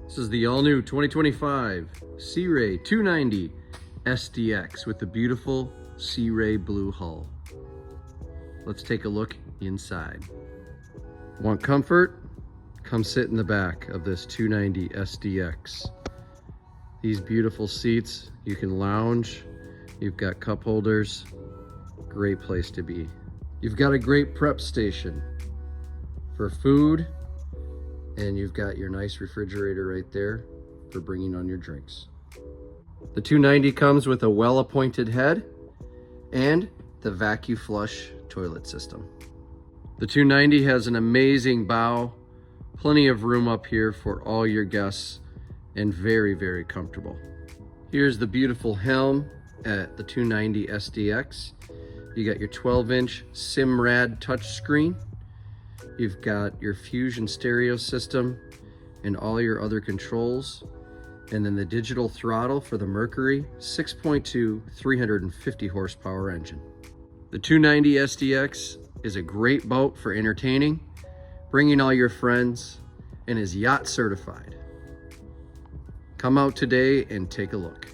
This is the all-new 2025 Sea Ray 290 SDX with the beautiful Sea Ray blue hull. Let's take a look inside. Want comfort? Come sit in the back of this 290 SDX. These beautiful seats, you can lounge, you've got cup holders, great place to be. You've got a great prep station for food, and you've got your nice refrigerator right there for bringing on your drinks. The 290 comes with a well-appointed head and the vacuum flush toilet system. The 290 has an amazing bow, plenty of room up here for all your guests, and very, very comfortable. Here's the beautiful helm at the 290 SDX. You got your 12-inch SIMRAD touchscreen. You've got your Fusion stereo system and all your other controls. And then the digital throttle for the Mercury 6.2 350 horsepower engine. The 290 SDX is a great boat for entertaining, bringing all your friends, and is yacht certified. Come out today and take a look.